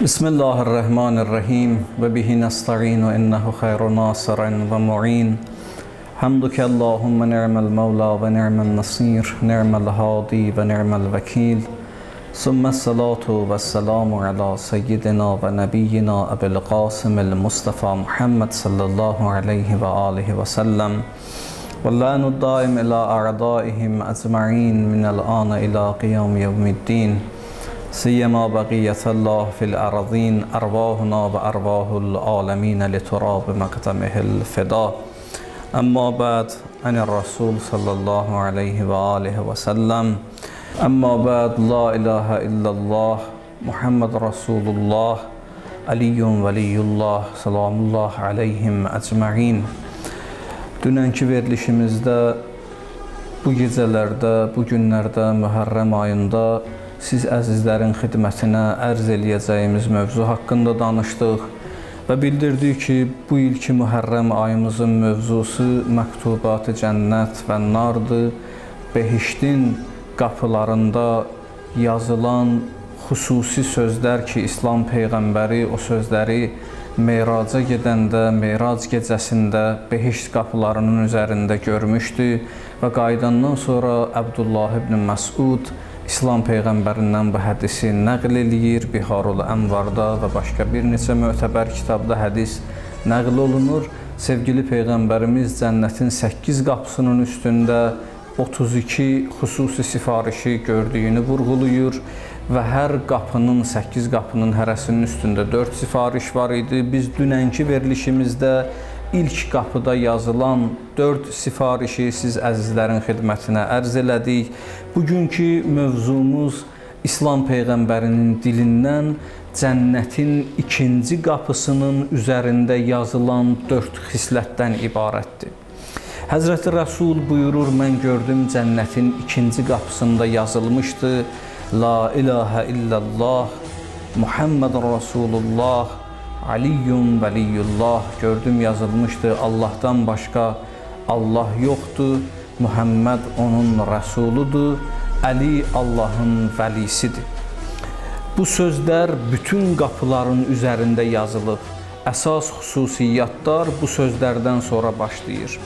Bismillahirrahmanirrahim ve bihi nesta'inu innehu hayru nasirin ve mu'in. Hamduke Allahümme ni'mel mevla ve ni'mel nasir, ni'mel hadi ve ni'mel vekil. Sümme salatu ve selamu ala seyyidina ve nebiyyina Ebil Qasimil Mustafa Muhammed sallallahu aleyhi ve alihi ve sellem. Vellânu daim ila a'daihim ecma'in minel ana ila qiyam yevmiddin. سيما بقية الله في الأرضين أرواحنا وأرواح العالمين لتراب مقدمه الفداء أما بعد عن الرسول صلى الله عليه وآله وسلم أما بعد لا إله إلا الله محمد رسول الله علي ولي الله سلام الله عليهم أجمعين. Dünənki verilişimizdə bu gecələrdə, bu günlərdə, Mühərrəm ayında siz əzizlərin xidmətinə ərz eləyəcəyimiz mövzu haqqında danışdıq və bildirdik ki, bu ilki Mühərrəm ayımızın mövzusu Məktubat-ı Cənnət və Nardır. Behiştin qapılarında yazılan xüsusi sözlər ki, İslam Peyğəmbəri o sözləri Meyraca gedəndə, Meyrac gecəsində behişt qapılarının üzərində görmüşdü və qayıdandan sonra Əbdullah ibn Məsud İslam Peyğəmbərindən bu hədisi nəql eləyir. Biharul Ənvarda və başqa bir neçə mötəbər kitabda hədis nəql olunur. Sevgili Peyğəmbərimiz cənnətin 8 qapısının üstündə 32 xüsusi sifarişi gördüyünü vurğulayır və hər qapının, 8 qapının hərəsinin üstündə 4 sifariş var idi. Biz dünənki verilişimizdə İlk qapıda yazılan 4 sifarişi siz əzizlərin xidmətinə ərz elədik. Bugünkü mövzumuz İslam Peyğəmbərinin dilindən cənnətin ikinci qapısının üzərində yazılan 4 xislətdən ibarətdir. Həzrəti Rəsul buyurur, mən gördüm cənnətin ikinci qapısında yazılmışdı. La ilahə illallah, Muhammed Rasulullah, Aliyyun veliyullah, gördüm yazılmışdı, Allah'tan başqa Allah yoxdur, Muhammed onun rəsuludur, Əli Allahın vəlisidir. Bu sözlər bütün qapıların üzərində yazılıb. Əsas xüsusiyyətlər bu sözlərdən sonra başlayır.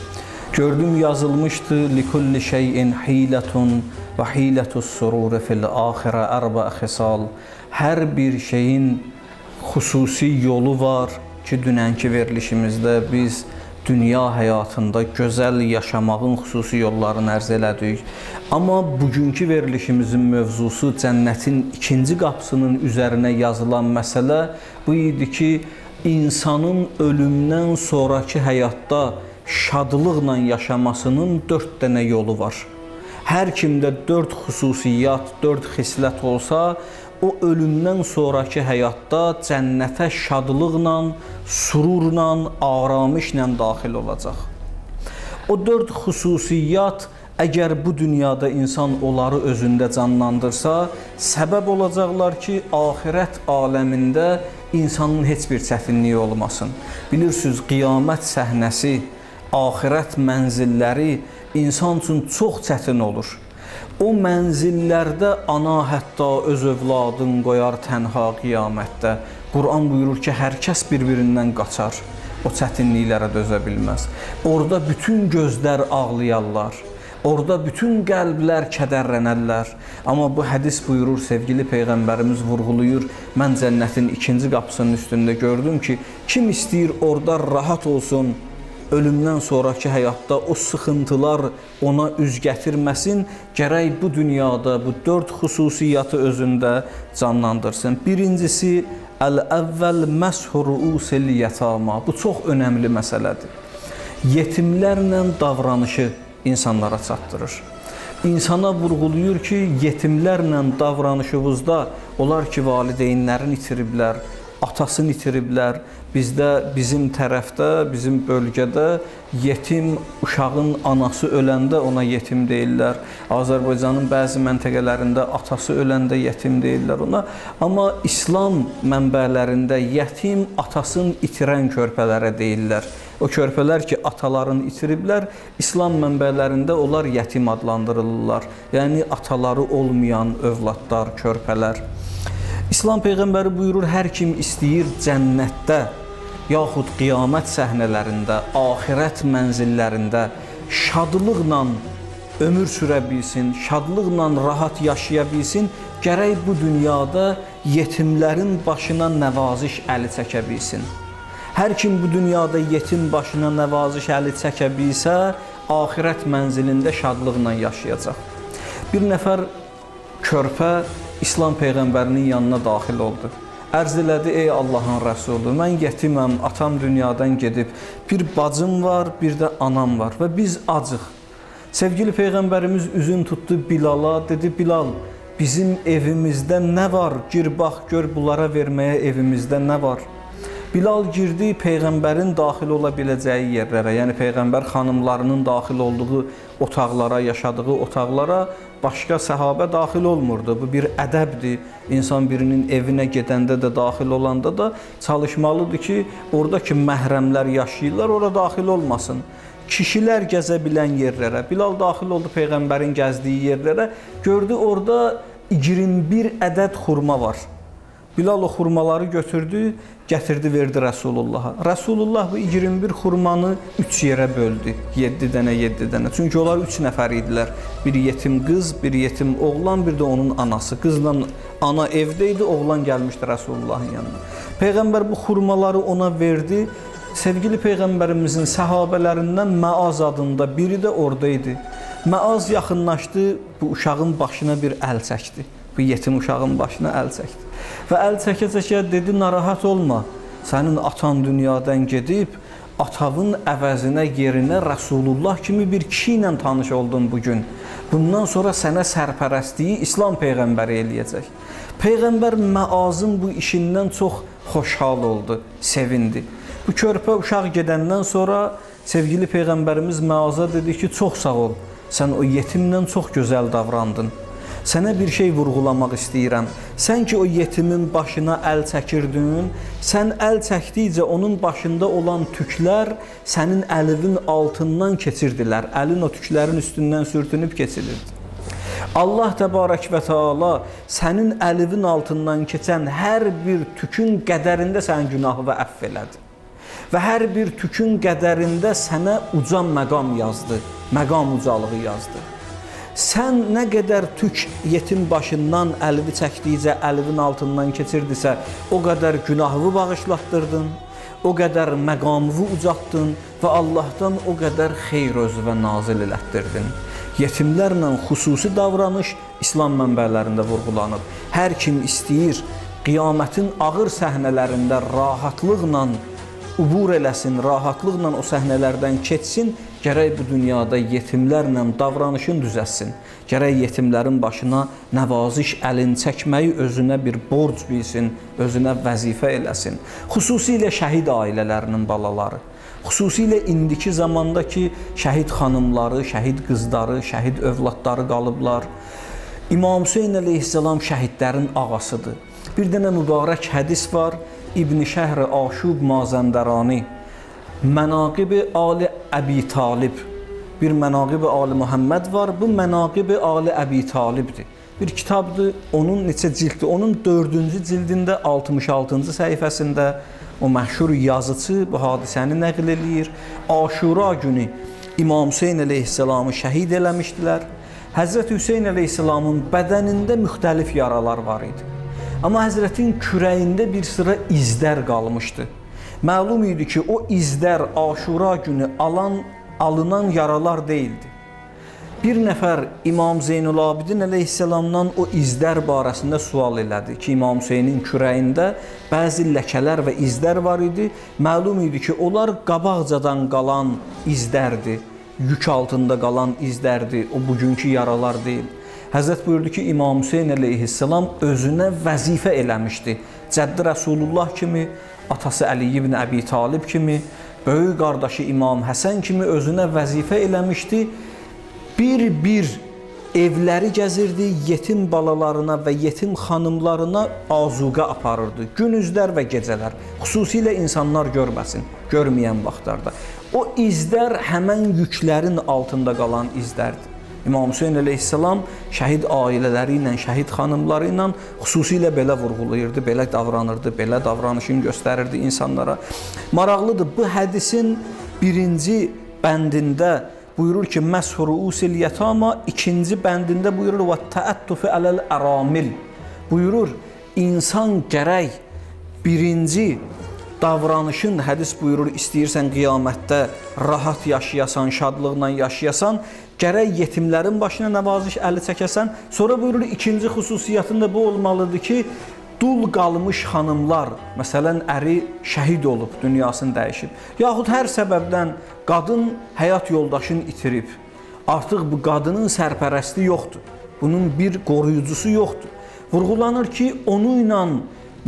Gördüm yazılmışdı, likulli şeyin hilətun və hilətus sururi fil axirə ərba xisal. Hər bir şeyin xüsusi yolu var ki, dünənki verilişimizdə biz dünya həyatında gözəl yaşamağın xüsusi yollarını ərz elədik. Amma bugünkü verilişimizin mövzusu cənnətin ikinci qapısının üzərinə yazılan məsələ bu idi ki, insanın ölümdən sonraki həyatda şadlıqla yaşamasının 4 dənə yolu var. Hər kimdə 4 xüsusiyyət, 4 xislət olsa, o ölümdən sonraki həyatda cənnətə şadlıqla, sururla, aramışla daxil olacaq. O 4 xüsusiyyət əgər bu dünyada insan onları özündə canlandırsa, səbəb olacaqlar ki, axirət aləmində insanın heç bir çətinliyi olmasın. Bilirsiniz, qiyamət səhnəsi, axirət mənzilləri insan üçün çox çətin olur. O mənzillərdə ana hətta öz övladını qoyar tənha qiyamətdə. Quran buyurur ki, hər kəs bir-birindən qaçar, o çətinliklərə dözə bilməz. Orada bütün gözlər ağlayarlar, orada bütün qəlblər kədərlənərlər. Amma bu hədis buyurur, sevgili Peyğəmbərimiz vurğulayır, mən cənnətin ikinci qapısının üstündə gördüm ki, kim istəyir orada rahat olsun, ölümdən sonraki həyatda o sıxıntılar ona üz gətirməsin, gərək bu dünyada bu 4 xüsusiyyəti özündə canlandırsın. Birincisi, əl-əvvəl məshur ruusil yətama. Bu çox önəmli məsələdir. Yetimlərlə davranışı insanlara çatdırır. İnsana vurğulayır ki, yetimlərlə davranışımızda onlar ki, valideynlərini itiriblər, atasını itiriblər. Bizdə, bizim tərəfdə, bizim bölgədə yetim uşağın anası öləndə ona yetim deyirlər. Azərbaycanın bəzi məntəqələrində atası öləndə yetim deyirlər ona. Amma İslam mənbələrində yetim atasını itirən körpələrə deyirlər. O körpələr ki, atalarını itiriblər, İslam mənbələrində onlar yetim adlandırılırlar. Yəni, ataları olmayan övladlar, körpələr. İslam Peyğəmbəri buyurur, hər kim istəyir cənnətdə, yaxud qiyamət səhnələrində, axirət mənzillərində şadlıqla ömür sürə bilsin, şadlıqla rahat yaşaya bilsin, gərək bu dünyada yetimlərin başına nəvaziş əli çəkə bilsin. Hər kim bu dünyada yetim başına nəvaziş əli çəkə bilsə, axirət mənzilində şadlıqla yaşayacaq. Bir nəfər körpə İslam Peyğəmbərinin yanına daxil oldu. Ərz elədi, ey Allahın Rəsulü, mən yetiməm, atam dünyadan gedib, bir bacım var, bir də anam var və biz acıq. Sevgili Peyğəmbərimiz üzün tutdu Bilala, dedi, Bilal, bizim evimizdə nə var? Gir, bax, gör, bunlara verməyə evimizdə nə var? Bilal girdi Peyğəmbərin daxil ola biləcəyi yerlərə, yəni Peyğəmbər xanımlarının daxil olduğu otaqlara, yaşadığı otaqlara başqa səhabə daxil olmurdu. Bu bir ədəbdir. İnsan birinin evinə gedəndə də, daxil olanda da çalışmalıdır ki, oradakı məhrəmlər yaşayırlar, ora daxil olmasın. Kişilər gəzə bilən yerlərə, Bilal daxil oldu Peyğəmbərin gəzdiyi yerlərə, gördü orada 21 ədəd xurma var. Bilal o xurmaları götürdü, gətirdi, verdi Rəsulullaha. Rəsulullah bu 21 xurmanı 3 yerə böldü, 7 dənə. Çünki onlar 3 nəfər idilər. Bir yetim qız, bir yetim oğlan, bir də onun anası. Qızla ana evdə idi, oğlan gəlmişdi Rəsulullahın yanına. Peyğəmbər bu xurmaları ona verdi. Sevgili Peyğəmbərimizin səhabələrindən Məaz adında biri də oradaydı. Məaz yaxınlaşdı, bu uşağın başına bir əl çəkdi. Bu yetim uşağın başına əl çəkdi. Və əl çəkə-çəkə dedi, narahat olma, sənin atan dünyadan gedib, atavın əvəzinə, yerinə Rəsulullah kimi bir kişi ilə tanış oldun bugün. Bundan sonra sənə sərpərəstliyi İslam Peyğəmbəri eləyəcək. Peyğəmbər Məazın bu işindən çox xoşhal oldu, sevindi. Bu körpə uşaq gedəndən sonra sevgili Peyğəmbərimiz Məaza dedi ki, çox sağ ol, sən o yetimlə çox gözəl davrandın. Sənə bir şey vurğulamaq istəyirəm. Sən ki o yetimin başına əl çəkirdin, sən əl çəkdikcə onun başında olan tüklər sənin əlinin altından keçirdilər. Əlin o tüklərin üstündən sürtünüb keçirirdi. Allah təbarək və təala sənin əlinin altından keçən hər bir tükün qədərində sənin günahını əfv elədi. Və hər bir tükün qədərində sənə uca məqam yazdı, məqam ucalığı yazdı. Sən nə qədər tük yetim başından əlini çəkdikcə əlinin altından keçirdisə, o qədər günahını bağışlatdırdın, o qədər məqamını ucaltdın və Allahdan o qədər xeyr özünə nazil elətdirdin. Yetimlərlə xüsusi davranış İslam mənbələrində vurğulanıb. Hər kim istəyir, qiyamətin ağır səhnələrində rahatlıqla ubur eləsin, rahatlıqla o səhnələrdən keçsin, gərək bu dünyada yetimlərlə davranışın düzəlsin. Gərək yetimlərin başına nəvaziş əlini çəkməyi özünə bir borc bilsin, özünə vəzifə eləsin. Xüsusilə şəhid ailələrinin balaları, xüsusilə indiki zamandakı şəhid xanımları, şəhid qızları, şəhid övladları qalıblar. İmam Hüseyn əleyhissalam şəhidlərin ağasıdır. Bir dənə mübarək hədis var, İbn Şəhr Aşub Mazəndarani, Mənaqib-i Ali Əbi Talib. Bir Mənaqib-i Ali Muhammed var, bu Mənaqib-i Ali Əbi Talibdir. Bir kitabdır, onun neçə cilddir? Onun 4-cü cildində 66-cı səhifəsində o məşhur yazıcı bu hadisəni nəql eləyir. Aşura günü İmam Hüseyn əleyhissalamı şəhid eləmişdilər. Həzrət Hüseyn əleyhissalamın bədənində müxtəlif yaralar var idi. Amma Həzrətin kürəyində bir sıra izlər qalmışdı. Məlum idi ki, o izlər Aşura günü alınan yaralar deyildi. Bir nəfər İmam Zeynulabidin əleyhissalamdan o izlər barəsində sual elədi ki, İmam Hüseynin kürəyində bəzi ləkələr və izlər var idi. Məlum idi ki, onlar qabaqcadan qalan izlərdir, yük altında qalan izlərdir, o bugünkü yaralar deyil. Həzrət buyurdu ki, İmam Hüseyn əleyhissalam özünə vəzifə eləmişdi. Cəddi Rəsulullah kimi, atası Əli ibn Əbi Talib kimi, böyük qardaşı İmam Həsən kimi özünə vəzifə eləmişdi. Bir-bir evləri gəzirdi, yetim balalarına və yetim xanımlarına azuqa aparırdı. Günüzlər və gecələr, xüsusilə insanlar görməsin, görməyən vaxtlarda. O izlər həmən yüklərin altında qalan izlərdir. İmam Hüseyn əleyhissalam şəhid ailələri ilə, şəhid xanımları ilə xüsusilə belə vurğulayırdı, belə davranırdı, belə davranışını göstərirdi insanlara. Maraqlıdır, bu hədisin birinci bəndində buyurur ki, məshur usil yətama, ikinci bəndində buyurur və təəttufi ələl əramil. Buyurur, insan gərək birinci davranışın, hədis buyurur, istəyirsən qiyamətdə rahat yaşayasan, şadlıqla yaşayasan, gərək yetimlərin başına nəvaziş əli çəkəsən. Sonra buyurur, ikinci xüsusiyyətində bu olmalıdır ki, dul qalmış xanımlar, məsələn, əri şəhid olub, dünyasını dəyişib, yaxud hər səbəbdən qadın həyat yoldaşını itirib, artıq bu qadının sərpərəsti yoxdur, bunun bir qoruyucusu yoxdur. Vurğulanır ki, onu ilə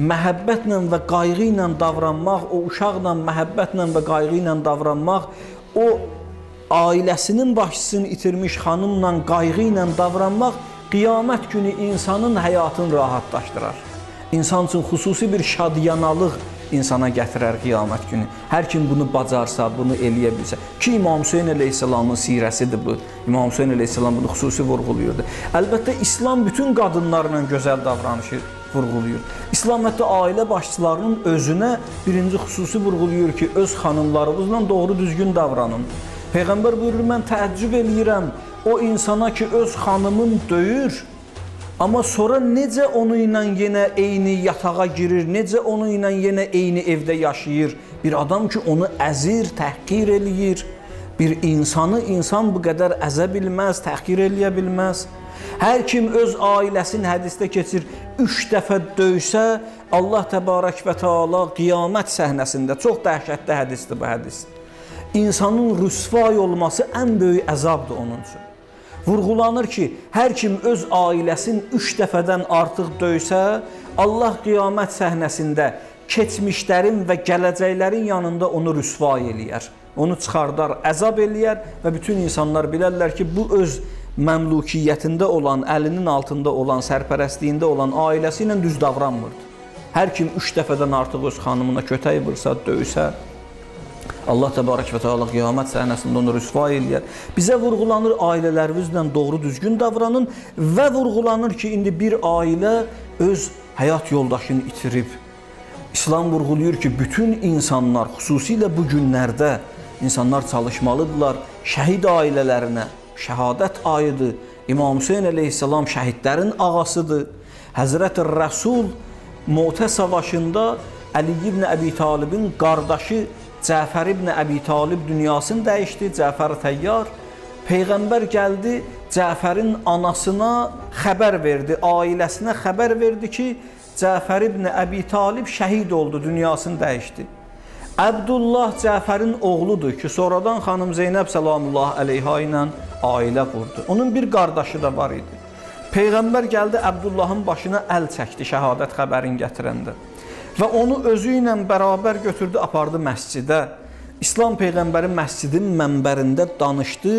məhəbbətlə və qayğı ilə davranmaq, o uşaqla məhəbbətlə və qayğı ilə davranmaq, o ailəsinin başçısını itirmiş xanımla qayğı ilə davranmaq qiyamət günü insanın həyatını rahatlaşdırar. İnsan üçün xüsusi bir şadyanalıq insana gətirər qiyamət günü. Hər kim bunu bacarsa, bunu eləyə bilsə. Ki, İmam Hüseyn əleyhissalamın sirəsidir bu. İmam Hüseyn əleyhissalam bunu xüsusi vurğuluyurdu. Əlbəttə, İslam bütün qadınlarla gözəl davranışı vurğuluyur. İslam hətta ailə başçılarının özünə birinci xüsusi vurğuluyur ki, öz xanımlarınızla doğru düzgün davranın. Peyğəmbər buyurur, mən təəccüb eləyirəm o insana ki, öz xanımın döyür, amma sonra necə onu ilə yenə eyni yatağa girir, necə onu ilə yenə eyni evdə yaşayır. Bir adam ki, onu əzir, təhqir eləyir. Bir insanı insan bu qədər əzə bilməz, təhqir eləyə bilməz. Hər kim öz ailəsinin hədisdə keçir, 3 dəfə döysə, Allah təbarək və teala qiyamət səhnəsində, çox dəhşətli hədisdir bu hədis, insanın rüsvay olması ən böyük əzabdır onun üçün. Vurğulanır ki, hər kim öz ailəsini 3 dəfədən artıq döysə, Allah qiyamət səhnəsində keçmişlərin və gələcəklərin yanında onu rüsvay eləyər. Onu çıxardar, əzab eləyər və bütün insanlar bilərlər ki, bu öz məmlukiyyətində olan, əlinin altında olan, sərpərəstliyində olan ailəsi ilə düz davranmırdı. Hər kim 3 dəfədən artıq öz xanımına kötək vursa, döysə, Allah təbarək və teala qiyamət səhnəsində onu rüsvay eləyər. Bizə vurğulanır, ailələrimizlə doğru düzgün davranın və vurğulanır ki, indi bir ailə öz həyat yoldaşını itirib. İslam vurğuluyur ki, bütün insanlar, xüsusilə bu günlərdə insanlar çalışmalıdırlar şəhid ailələrinə. Şəhadət ayıdır. İmam Hüseyn əleyhissalam şəhidlərin ağasıdır. Həzrət-i Rəsul Mu'tə savaşında Əli ibn Əbi Talibin qardaşı Cəfər ibn Əbi Talib dünyasını dəyişdi, Cəfər Təyyar. Peyğəmbər gəldi, Cəfərin anasına xəbər verdi, ailəsinə xəbər verdi ki, Cəfər ibn Əbi Talib şəhid oldu, dünyasını dəyişdi. Əbdullah Cəfərin oğludur ki, sonradan xanım Zeynəb salamullah əleyha ilə ailə qurdu. Onun bir qardaşı da var idi. Peyğəmbər gəldi, Əbdullahın başına əl çəkdi şəhadət xəbərini gətirəndə. Və onu özü ilə bərabər götürdü, apardı məscidə. İslam Peyğəmbəri məscidin mənbərində danışdı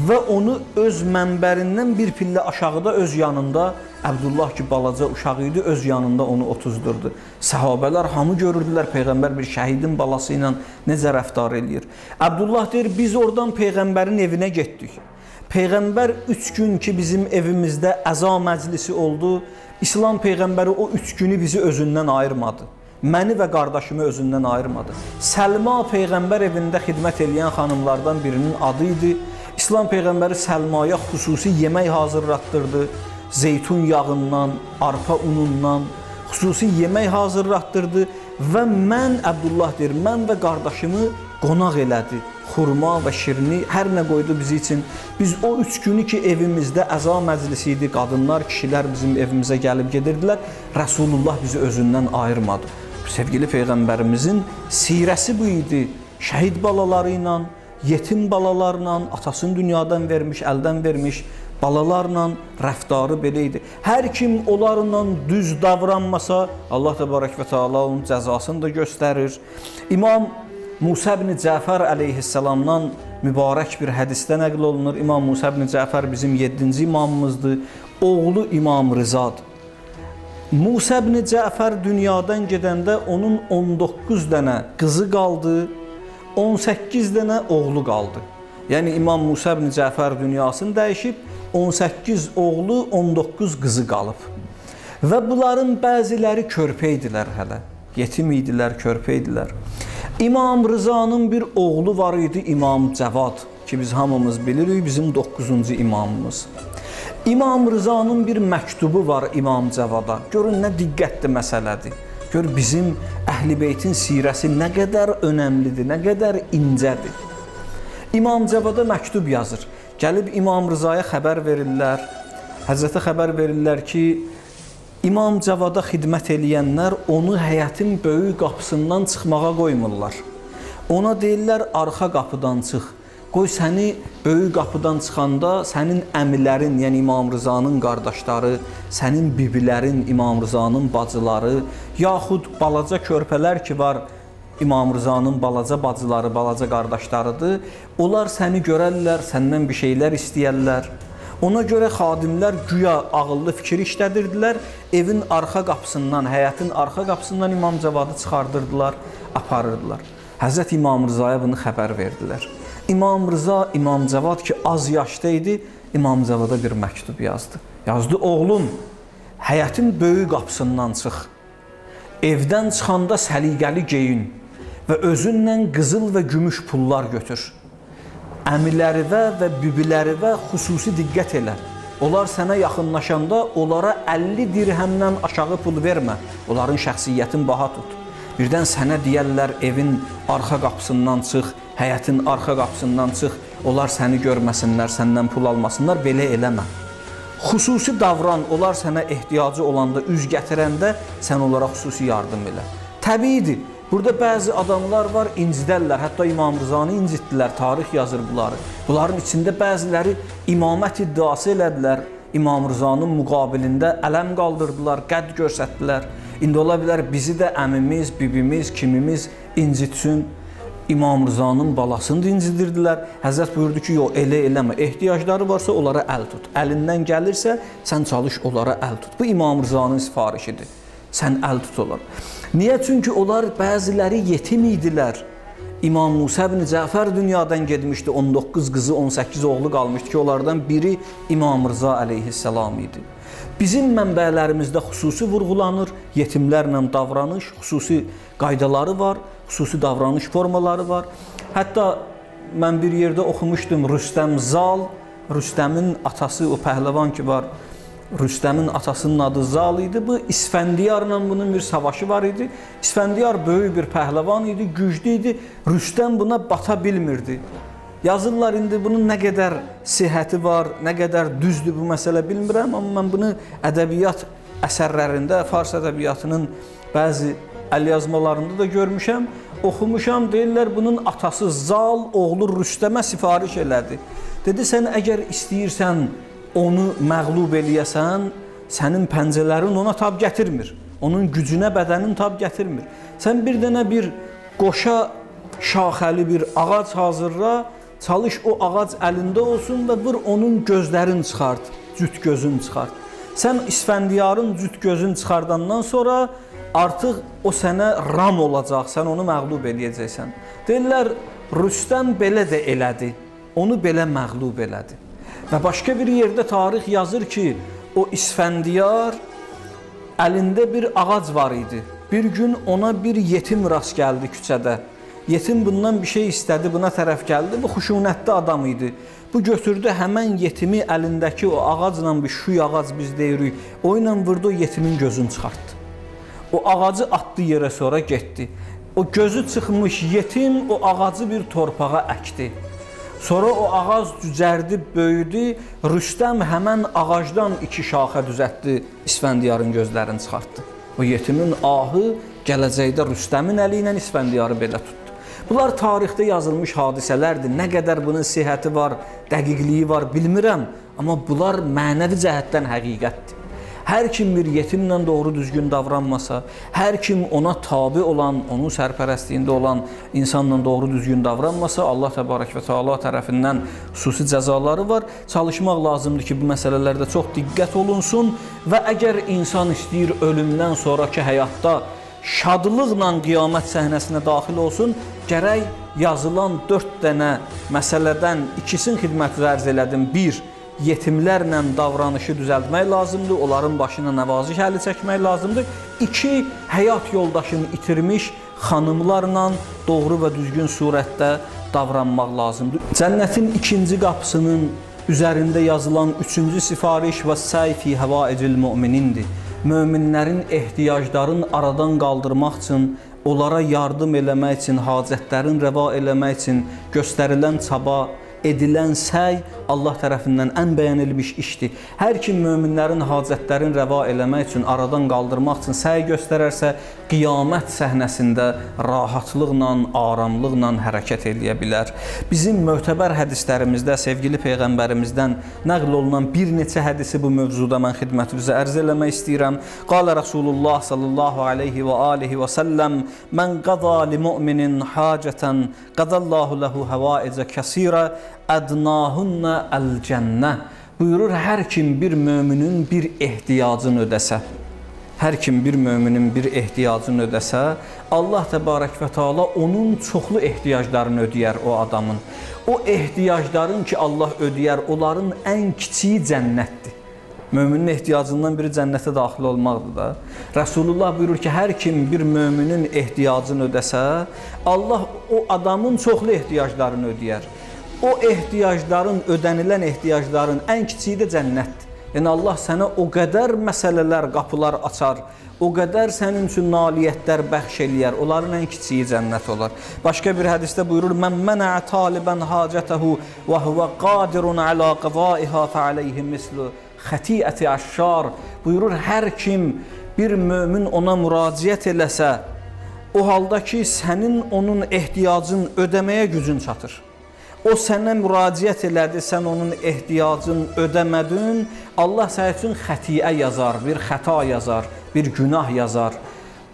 və onu öz mənbərindən bir pillə aşağıda öz yanında, Əbdullah ki, balaca uşaq idi, öz yanında onu otuzdurdu. Səhabələr hamı görürdülər, Peyğəmbər bir şəhidin balası ilə necə rəftar eləyir. Əbdullah deyir, biz oradan Peyğəmbərin evinə getdik. Peyğəmbər 3 gün ki, bizim evimizdə əza məclisi oldu, İslam Peyğəmbəri o 3 günü bizi özündən ayırmadı. Məni və qardaşımı özündən ayırmadı. Səlma Peyğəmbər evində xidmət eləyən xanımlardan birinin adı idi. İslam Peyğəmbəri Səlmaya xüsusi yemək hazırlatdırdı. Zeytun yağından, arpa unundan xüsusi yemək hazırlatdırdı və mən, Əbdullah deyir, mən və qardaşımı qonaq elədi. Xurma və şirini hər nə qoydu bizi üçün. Biz o 3 günü ki, evimizdə əza məclisi idi, qadınlar, kişilər bizim evimizə gəlib gedirdilər, Rəsulullah bizi özündən ayırmadı. Sevgili Peyğəmbərimizin sirəsi bu idi. Şəhid balaları ilə, yetim balalarla, atasını dünyadan vermiş, əldən vermiş balalarla rəftarı belə idi. Hər kim onlarla düz davranmasa, Allah təbarək və teala onun cəzasını da göstərir. İmam Musa ibn Cəfər əleyhissalamdan mübarək bir hədisdə nəql olunur. İmam Musa ibn Cəfər bizim 7-ci imamımızdır. Oğlu İmam Rızadır. Musa ibn Cəfər dünyadan gedəndə onun 19 dənə qızı qaldı, 18 dənə oğlu qaldı. Yəni İmam Musa ibn Cəfər dünyasını dəyişib, 18 oğlu, 19 qızı qalıb. Və bunların bəziləri körpə idilər hələ. Yetim idilər, körpə idilər. İmam Rızanın bir oğlu var idi, İmam Cəvad, ki biz hamımız bilirik, bizim 9-cu imamımız. İmam Rızanın bir məktubu var İmam Cəvada. Görün, nə diqqətli məsələdir. Gör, bizim Əhl-i Beytin sirəsi nə qədər önəmlidir, nə qədər incədir. İmam Cəvada məktub yazır. Gəlib İmam Rızaya xəbər verirlər. Həzrətə xəbər verirlər ki, İmam Cəvada xidmət eləyənlər onu həyətin böyük qapısından çıxmağa qoymurlar. Ona deyirlər, arxa qapıdan çıx. Qoy səni böyük qapıdan çıxanda sənin əmilərin, yəni İmam Rızanın qardaşları, sənin bibilərin, İmam Rızanın bacıları, yaxud balaca körpələr ki var, İmam Rızanın balaca bacıları, balaca qardaşlarıdır. Onlar səni görərlər, səndən bir şeylər istəyərlər. Ona görə xadimlər güya ağıllı fikir işlədirdilər, evin arxa qapısından, həyətin arxa qapısından İmam Cəvadı çıxardırdılar, aparırdılar. Həzrət İmam Rızaya bunu xəbər verdilər. İmam Rıza, İmam Cəvad ki az yaşda idi, İmam Cəvada bir məktub yazdı. Yazdı, oğlum, həyətin böyük qapısından çıx. Evdən çıxanda səliqəli geyin və özünlə qızıl və gümüş pullar götür. Əmilərivə və bibilərivə xüsusi diqqət elə. Onlar sənə yaxınlaşanda onlara 50 dirhəmdən aşağı pul vermə. Onların şəxsiyyətin baha tut. Birdən sənə deyərlər evin arxa qapısından çıx, həyətin arxa qapısından çıx. Onlar səni görməsinlər, səndən pul almasınlar, belə eləmə. Xüsusi davran, onlar sənə ehtiyacı olanda, üz gətirəndə sən onlara xüsusi yardım elə. Təbiidir. Burada bəzi adamlar var, incidərlər, hətta İmam Rızanı incitdilər, tarix yazır bunları. Bunların içində bəziləri imamət iddiası elədilər, İmam Rızanın müqabilində ələm qaldırdılar, qədd göstərdilər. İndi ola bilər bizi də əmimiz, bibimiz, kimimiz incitsin. İmam Rızanın balasını da incidirdilər. Həzrət buyurdu ki, yox, elə eləmə, ehtiyacları varsa onlara əl tut. Əlindən gəlirsə, sən çalış onlara əl tut. Bu İmam Rızanın sifarişidir. Sən əl tut onlar. Niyə? Çünki onlar bəziləri yetim idilər. İmam Musa ibn Cəfər dünyadan gedmişdi, 19 qızı, 18 oğlu qalmışdı ki, onlardan biri İmam Rıza əleyhissalam idi. Bizim mənbələrimizdə xüsusi vurğulanır, yetimlərlə davranış, xüsusi qaydaları var, xüsusi davranış formaları var. Hətta mən bir yerdə oxumuşdum, Rüstəm Zal, Rüstəmin atası, o pəhləvan ki var, Rüstəmin atasının adı Zal idi. Bu İsfəndiyarla bunun bir savaşı var idi. İsfəndiyar böyük bir pəhləvan idi, güclü idi. Rüstəm buna bata bilmirdi. Yazırlar indi bunun nə qədər sihhəti var, nə qədər düzdür bu məsələ bilmirəm, amma mən bunu ədəbiyyat əsərlərində, fars ədəbiyyatının bəzi əlyazmalarında da görmüşəm, oxumuşam, deyirlər bunun atası Zal, oğlu Rüstəmə sifariş elədi. Dedi, sən əgər istəyirsən onu məğlub eləyəsən, sənin pəncələrin ona tab gətirmir. Onun gücünə bədənin tab gətirmir. Sən bir dənə bir qoşa şaxəli bir ağac hazırla, çalış o ağac əlində olsun və vur onun gözlərini çıxart, cüt gözünü çıxart. Sən İsfəndiyarın cüt gözünü çıxardandan sonra artıq o sənə ram olacaq, sən onu məğlub eləyəcəksən. Deyirlər, Rüstəm belə də elədi, onu belə məğlub elədi. Və başqa bir yerdə tarix yazır ki, o İsfəndiyar əlində bir ağac var idi. Bir gün ona bir yetim rast gəldi küçədə. Yetim bundan bir şey istədi, buna tərəf gəldi. Bu xuşunətli adam idi. Bu götürdü həmən yetimi əlindəki o ağacla, bir şuy ağac biz deyirik, o ilə vurdu, o yetimin gözünü çıxartdı. O ağacı atdı yerə, sonra getdi. O gözü çıxmış yetim o ağacı bir torpağa əkdi. Sonra o ağac cücərdi, böyüdü. Rüstəm həmən ağacdan 2 şaxə düzəltdi, İsfəndiyarın gözlərini çıxartdı. O yetimin ahı gələcəkdə Rüstəmin əli ilə İsfəndiyarı belə tutdu. Bunlar tarixdə yazılmış hadisələrdir. Nə qədər bunun sihhəti var, dəqiqliyi var bilmirəm, amma bunlar mənəvi cəhətdən həqiqətdir. Hər kim bir yetimlə doğru düzgün davranmasa, hər kim ona tabi olan, onun sərpərəstliyində olan insanla doğru düzgün davranmasa, Allah təbarək və Teala tərəfindən xüsusi cəzaları var. Çalışmaq lazımdır ki, bu məsələlərdə çox diqqət olunsun və əgər insan istəyir ölümdən sonraki həyatda şadlıqla qiyamət səhnəsinə daxil olsun, gərək yazılan 4 dənə məsələdən ikisini xidmətə ərz elədim. 1. Yetimlərlə davranışı düzəltmək lazımdır, onların başına nəvaziş əli çəkmək lazımdır. 2. Həyat yoldaşını itirmiş xanımlarla doğru və düzgün surətdə davranmaq lazımdır. Cənnətin 2-ci qapısının üzərində yazılan 3-cü sifariş və səy fi həvaicil müminindir. Möminlərin ehtiyaclarını aradan qaldırmaq üçün, onlara yardım eləmək üçün, hacətlərin rəva eləmək üçün göstərilən çaba, edilən səy Allah tərəfindən ən bəyənilmiş işdir. Hər kim möminlərin hacətlərini rəva eləmək üçün, aradan qaldırmaq üçün səy göstərərsə, qiyamət səhnəsində rahatlıqla, aramlıqla hərəkət eləyə bilər. Bizim mötəbər hədislərimizdə sevgili Peyğəmbərimizdən nəql olunan bir neçə hədisi bu mövzuda mən xidmətinizə ərz eləmək istəyirəm. Qalə Rasulullah sallallahu aleyhi və alihi və səlləm: "Mən qada li mu'minin hacətən, qadallahu lehu həvaicə kəsirə, ədnahunna əl-cənnə." Buyurur, hər kim bir möminin bir ehtiyacını ödəsə, hər kim bir möminin bir ehtiyacını ödəsə, Allah təbarək və teala onun çoxlu ehtiyaclarını ödəyər o adamın. O ehtiyacların ki Allah ödəyər, onların ən kiçiyi cənnətdir. Möminin ehtiyacından biri cənnətə daxil olmaqdır da. Rasulullah buyurur ki, hər kim bir möminin ehtiyacını ödəsə, Allah o adamın çoxlu ehtiyaclarını ödəyər. O ehtiyacların, ödənilən ehtiyacların ən kiçiyi də cənnətdir. Yəni Allah sənə o qədər məsələlər, qapılar açar, o qədər sənin üçün nailiyyətlər bəxş eləyər, onların ən kiçiyi cənnət olar. Başqa bir hədisdə buyurur: "Mən mənə talibən hacətəhu və huvə qadirun alə qadaiha fəaleyhi mislu xətiəti əşşar." Buyurur, hər kim bir mömin ona müraciət eləsə, o halda ki sənin onun ehtiyacını ödəməyə gücün çatır. O sənə müraciət elədi, sən onun ehtiyacını ödəmədin, Allah sənin üçün xətiə yazar, bir xəta yazar, bir günah yazar.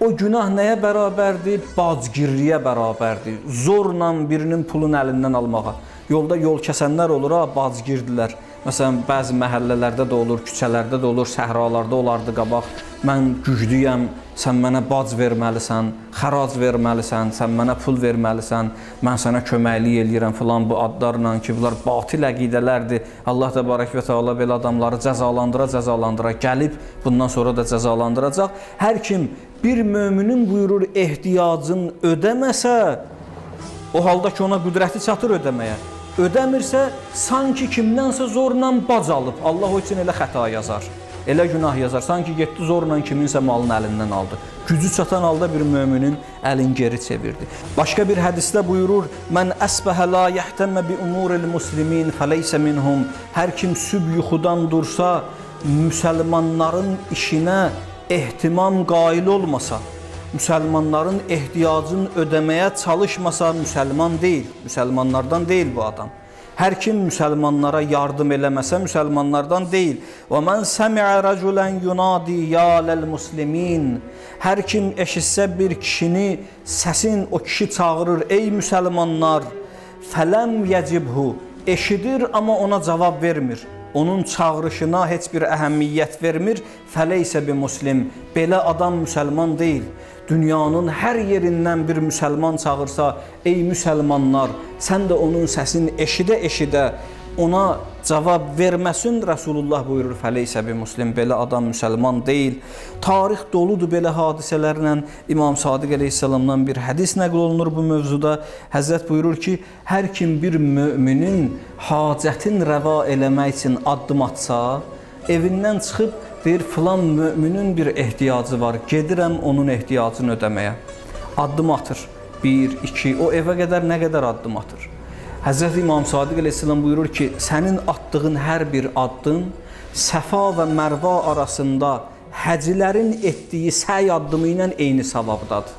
O günah nəyə bərabərdir? Bacgirliyə bərabərdir. Zorla birinin pulun əlindən almağa. Yolda yol kəsənlər olur, bacgirdilər. Məsələn, bəzi məhəllələrdə də olur, küçələrdə də olur, səhralarda olardı qabaq. Mən güclüyəm, sən mənə bac verməlisən, xərac verməlisən, sən mənə pul verməlisən, mən sənə köməklik eləyirəm filan bu adlarla ki, bunlar batil əqidələrdir. Allah təbarək və teala belə adamları cəzalandıra, gəlib bundan sonra da cəzalandıracaq. Hər kim bir möminin buyurur ehtiyacını ödəməsə, o halda ki ona qüdrəti çatır ödəməyə. Ödəmirsə, sanki kimdənsə zorla bac alıb. Allah o üçün elə xəta yazar, elə günah yazar. Sanki getdi zorla kiminsə malını əlindən aldı. Gücü çatan halda bir möminin əlini geri çevirdi. Başqa bir hədisdə buyurur: "Mən əsbəhə la yəhtəmmə bi umuril muslimin fəleysə minhum." Hər kim sübh yuxudan dursa, müsəlmanların işinə ehtimam qail olmasa, müsəlmanların ehtiyacını ödəməyə çalışmasa, müsəlman deyil, müsəlmanlardan deyil bu adam. Hər kim müsəlmanlara yardım eləməsə, müsəlmanlardan deyil. Və mən səmi'ə rəculən yunadi ya ləl-muslimin. Hər kim eşitsə bir kişini, səsin o kişi çağırır: "Ey müsəlmanlar!" Fələm yəcibhu. Eşidir, amma ona cavab vermir. Onun çağırışına heç bir əhəmiyyət vermir. Fəleysə bi muslim. Belə adam müsəlman deyil. Dünyanın hər yerindən bir müsəlman çağırsa, ey müsəlmanlar, sən də onun səsini eşidə-eşidə ona cavab verməsin, Rasulullah buyurur, fəleysə bi muslim, belə adam müsəlman deyil. Tarix doludur belə hadisələrlə. İmam Sadiq əleyhissalamdan bir hədis nəql olunur bu mövzuda. Həzrət buyurur ki, hər kim bir müminin hacətin rəva eləmək üçün addım atsa, evindən çıxıb deyir, filan müminin bir ehtiyacı var, gedirəm onun ehtiyacını ödəməyə. Addım atır, 1, 2, o evə qədər nə qədər addım atır. Həzrət İmam Sadiq əleyhissalam buyurur ki, sənin atdığın hər bir addım Səfa və Mərva arasında həcilərin etdiyi səy addımı ilə eyni savabdadır.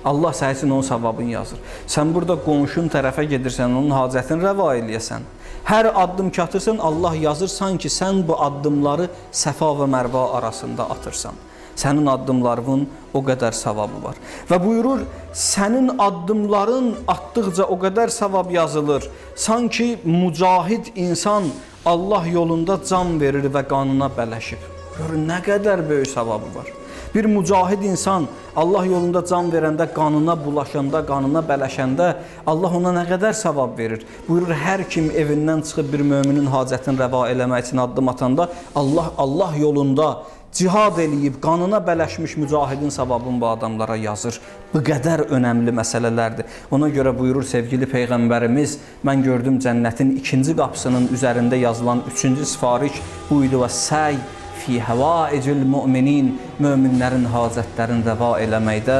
Allah sənin üçün onun savabını yazır. Sən burada qonşun tərəfə gedirsən, onun hacətini rəva eləyəsən. Hər addım ki atırsan, Allah yazır sanki sən bu addımları Səfa və Mərva arasında atırsan. Sənin addımlarının o qədər savabı var. Və buyurur, sənin addımların atdıqca o qədər savab yazılır. Sanki mücahid insan Allah yolunda can verir və qanına bələşib. Görün, nə qədər böyük savabı var. Bir mücahid insan Allah yolunda can verəndə, qanına bulaşanda, qanına bələşəndə Allah ona nə qədər savab verir. Buyurur, hər kim evindən çıxıb bir möminin hacətini rəva eləmək üçün addım atanda Allah yolunda cihad eləyib, qanına bələşmiş mücahidin savabını bu adamlara yazır. Bu qədər önəmli məsələlərdir. Ona görə buyurur sevgili Peyğəmbərimiz, mən gördüm cənnətin ikinci qapısının üzərində yazılan üçüncü sifariş bu idi və səy fi həvaicil müminin, möminlərin hacətlərini rəva eləməkdə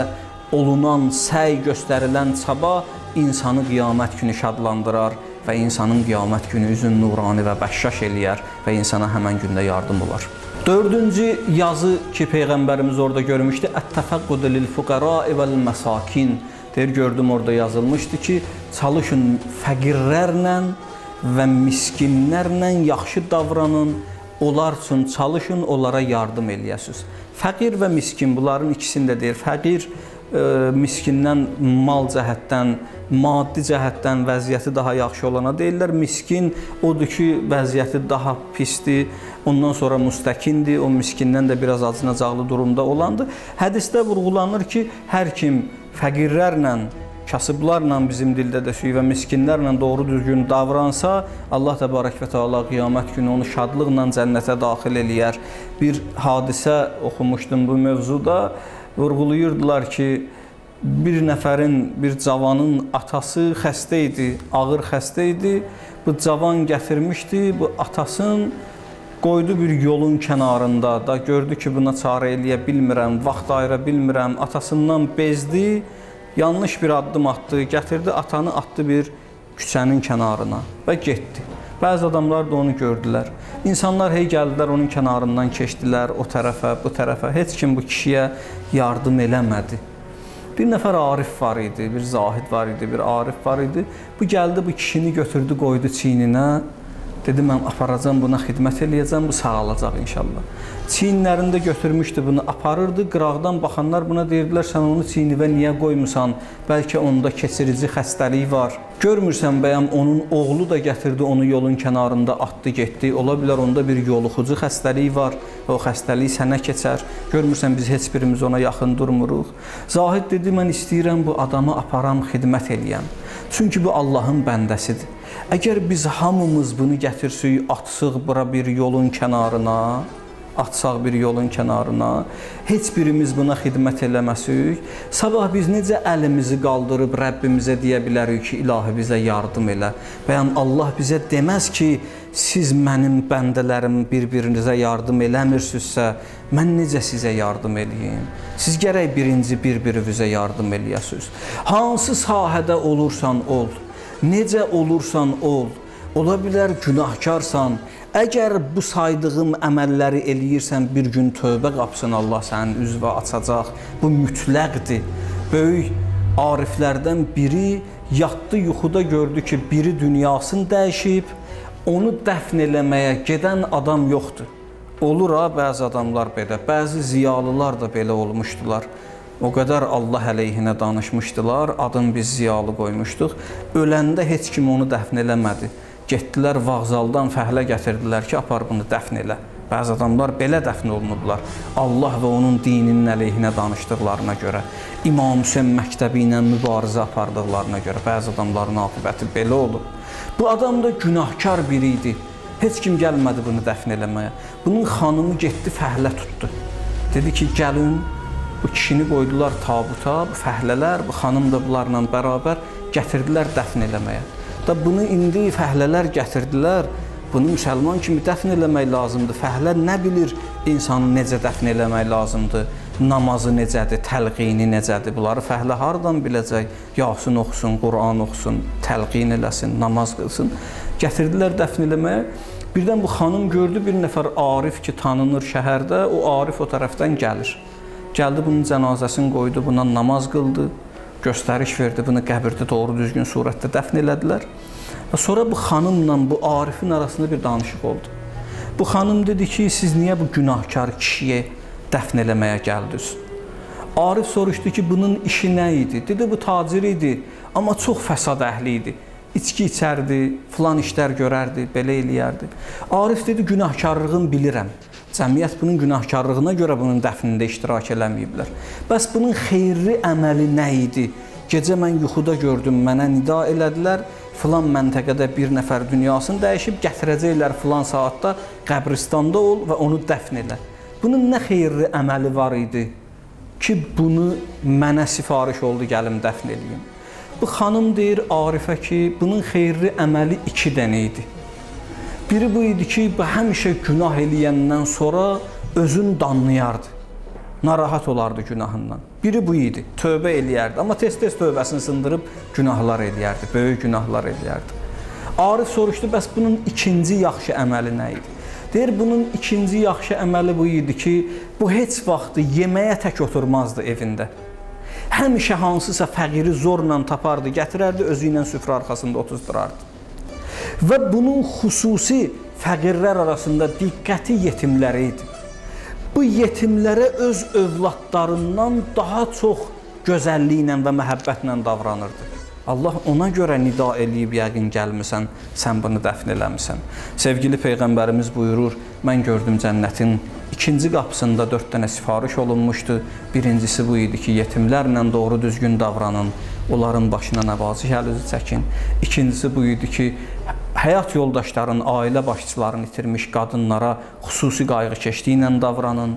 olunan səy, göstərilən çaba insanı qiyamət günü şadlandırar və insanın qiyamət günü üzün nurani və bəşşaş eləyər və insana həmən gündə yardım olar. Dördüncü yazı ki, Peyğəmbərimiz orada görmüşdü, ət-təfəqqudu lil-fuqara'i vəl-məsakin. Deyir, gördüm orada yazılmışdı ki, çalışın fəqirlərlə və miskinlərlə yaxşı davranın, onlar üçün çalışın, onlara yardım eləyəsiniz. Fəqir və miskin, bunların ikisini də deyir. Fəqir, miskindən mal cəhətdən, maddi cəhətdən vəziyyəti daha yaxşı olana deyirlər. Miskin odur ki, vəziyyəti daha pisdir, ondan sonra müstəkindir, o miskindən də biraz acınacaqlı durumda olandır. Hədisdə vurğulanır ki, hər kim fəqirlərlə, kasıblarla bizim dildə desək və miskinlərlə doğru düzgün davransa, Allah təbarək və təala qiyamət günü onu şadlıqla cənnətə daxil eləyər. Bir hadisə oxumuşdum bu mövzuda, vurğulayırdılar ki, bir nəfərin, bir cavanın atası xəstə idi, ağır xəstə idi. Bu cavan gətirmişdi, bu atasını qoydu bir yolun kənarında da, gördü ki, buna çarə eləyə bilmirəm, vaxt ayıra bilmirəm, atasından bezdi, yanlış bir addım atdı, gətirdi, atanı atdı bir küçənin kənarına və getdi. Bəzi adamlar da onu gördülər. İnsanlar hey gəldilər, onun kənarından keçdilər, o tərəfə, bu tərəfə. Heç kim bu kişiyə yardım eləmədi. Bir nəfər arif var idi, bir zahid var idi, bir arif var idi. Bu gəldi, bu kişini götürdü, qoydu çiyninə. Dedi, mən aparacam, buna xidmət eləyəcəm, bu sağalacaq inşallah. Çiyinlərində götürmüşdü, bunu aparırdı. Qıraqdan baxanlar buna deyirdilər, sən onu çiynivə niyə qoymusan? Bəlkə onda keçirici xəstəlik var. Görmürsən bəyəm, onun oğlu da gətirdi, onu yolun kənarında atdı, getdi. Ola bilər, onda bir yoluxucu xəstəlik var və o xəstəlik sənə keçər. Görmürsən, biz heç birimiz ona yaxın durmuruq. Zahid dedi, mən istəyirəm bu adamı aparam, xidmət eləyəm. Çünki bu Allahın bəndəsidir. Əgər biz hamımız bunu gətirsək, atsıq bura bir yolun kənarına, atsaq bir yolun kənarına, heç birimiz buna xidmət eləməsək, sabah biz necə əlimizi qaldırıb Rəbbimizə deyə bilərik ki, ilahi bizə yardım elə. Bəyəm Allah bizə deməz ki, siz mənim bəndələrim bir-birinizə yardım eləmirsinizsə, mən necə sizə yardım eləyim? Siz gərək birinci bir-birinizə yardım eləyəsiniz. Hansı sahədə olursan ol, necə olursan ol, ola bilər günahkarsan, əgər bu saydığım əməlləri eləyirsən, bir gün tövbə qapısını Allah sənin üzvə açacaq. Bu mütləqdir. Böyük ariflərdən biri yatdı, yuxuda gördü ki, biri dünyasını dəyişib, onu dəfn eləməyə gedən adam yoxdur. Olur ha, bəzi adamlar belə, bəzi ziyalılar da belə olmuşdular. O qədər Allah əleyhinə danışmışdılar, adını biz ziyalı qoymuşduq. Öləndə heç kim onu dəfn eləmədi. Getdilər vağzaldan fəhlə gətirdilər ki, apar bunu dəfn elə. Bəzi adamlar belə dəfn olunublar. Allah və onun dininin əleyhinə danışdıqlarına görə, İmam Hüseyn məktəbi ilə mübarizə apardıqlarına görə bəzi adamların aqibəti belə olub. Bu adam da günahkar biri idi. Heç kim gəlmədi bunu dəfn eləməyə. Bunun xanımı getdi, fəhlə tutdu. Dedi ki, gəlin, bu kişini qoydular tabuta, bu fəhlələr, bu xanım da bunlarla bərabər gətirdilər dəfn eləməyə. Da bunu indi fəhlələr gətirdilər, bunu müsəlman kimi dəfn eləmək lazımdır. Fəhlə nə bilir insanı necə dəfn eləmək lazımdır, namazı necədir, təlqini necədir, bunları fəhlə hardan biləcək? Yasin oxusun, Quran oxusun, təlqin eləsin, namaz qılsın. Gətirdilər dəfn eləməyə. Birdən bu xanım gördü, bir nəfər arif ki, tanınır şəhərdə, o arif o tərəfdən gəlir. Gəldi, bunun cənazəsini qoydu, buna namaz qıldı, göstəriş verdi, bunu qəbirdə doğru düzgün surətdə dəfn elədilər. Və sonra bu xanımla bu arifin arasında bir danışıq oldu. Bu xanım dedi ki, siz niyə bu günahkar kişiyə dəfn eləməyə gəldiniz? Arif soruşdu ki, bunun işi nə idi? Dedi, bu tacir idi, amma çox fəsad əhli idi. İçki içərdi, filan işlər görərdi, belə eləyərdi. Arif dedi, günahkarlığını bilirəm. Cəmiyyət bunun günahkarlığına görə bunun dəfnində iştirak eləməyiblər. Bəs bunun xeyirli əməli nə idi? Gecə mən yuxuda gördüm, mənə nida elədilər, filan məntəqədə bir nəfər dünyasını dəyişib, gətirəcəklər filan saatda, qəbristanda ol və onu dəfn elə. Bunun nə xeyirli əməli var idi ki, bunu mənə sifariş oldu, gəlim dəfn eləyim. Bu xanım deyir Arifə ki, bunun xeyirli əməli 2 dənə idi. Biri bu idi ki, həmişə günah eləyəndən sonra özün danlayardı. Narahat olardı günahından. Biri bu idi, tövbə eləyərdi. Amma tez-tez tövbəsini sındırıb günahlar eləyərdi, böyük günahlar eləyərdi. Arif soruşdu, bəs bunun ikinci yaxşı əməli nə idi? Deyir, bunun ikinci yaxşı əməli bu idi ki, bu heç vaxtı yeməyə tək oturmazdı evində. Həmişə hansısa fəqiri zorla tapardı, gətirərdi, özü ilə süfrə arxasında otuzdurardı. Və bunun xüsusi fəqirlər arasında diqqəti yetimlərə idi. Bu yetimlərə öz övladlarından daha çox gözəlliklə və məhəbbətlə davranırdı. Allah ona görə nida eləyib, yəqin gəlmisən, sən bunu dəfn eləmisən. Sevgili Peyğəmbərimiz buyurur, mən gördüm cənnətin ikinci qapısında 4 dənə sifariş olunmuşdu. Birincisi bu idi ki, yetimlərlə doğru düzgün davranın, onların başına nəvaziş əl-üzü çəkin. İkincisi bu idi ki, həyat yoldaşların, ailə başçılarını itirmiş qadınlara xüsusi qayğıkeşliyi ilə davranın.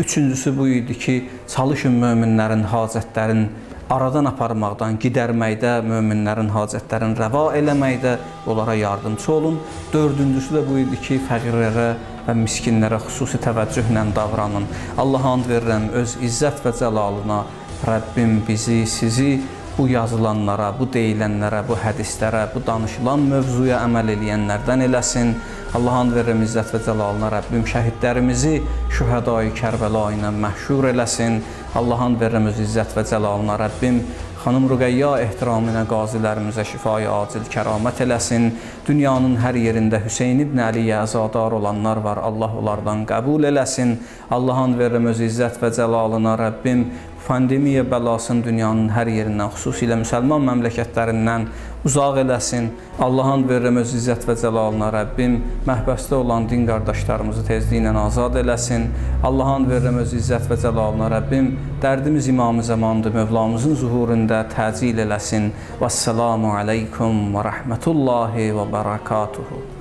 Üçüncüsü bu idi ki, çalışın möminlərin hacətlərin aradan aparmaqdan, gidərməkdə, möminlərin hacətlərini rəva eləməkdə onlara yardımcı olun. Dördüncüsü də bu idi ki, fəqirlərə və miskinlərə xüsusi təvəccühlə davranın. Allaha and verirəm, öz izzət və cəlalına Rəbbim bizi, sizi bu yazılanlara, bu deyilənlərə, bu hədislərə, bu danışılan mövzuya əməl eləyənlərdən eləsin. Allaha and verirəm, izzət və cəlalına Rəbbim şəhidlərimizi şühədai Kərbəla ilə məhşur eləsin. Allaha and verirəm, öz izzət və cəlalına Rəbbim xanım Rüqəyya ehtiramına qazilərimizə şifai acil kəramət eləsin. Dünyanın hər yerində Hüseyn ibn Əliyə əzadar olanlar var, Allah onlardan qəbul eləsin. Allaha and verirəm, öz izzət və cəlalına Rəbbim pandemiya bəlasını dünyanın hər yerindən, xüsusilə müsəlman məmləkətlərindən uzaq eləsin. Allaha and verirəm, öz izzət və cəlalına Rəbbim məhbəsdə olan din qardaşlarımızı tezliklə azad eləsin. Allaha and verirəm, öz izzət və cəlalına Rəbbim dərdimiz İmam-ı Zəmandır, Mövlamızın zuhurunda təcil eləsin. Vəssalamu aleykum və rəhmətullahi və bərəkatuhu.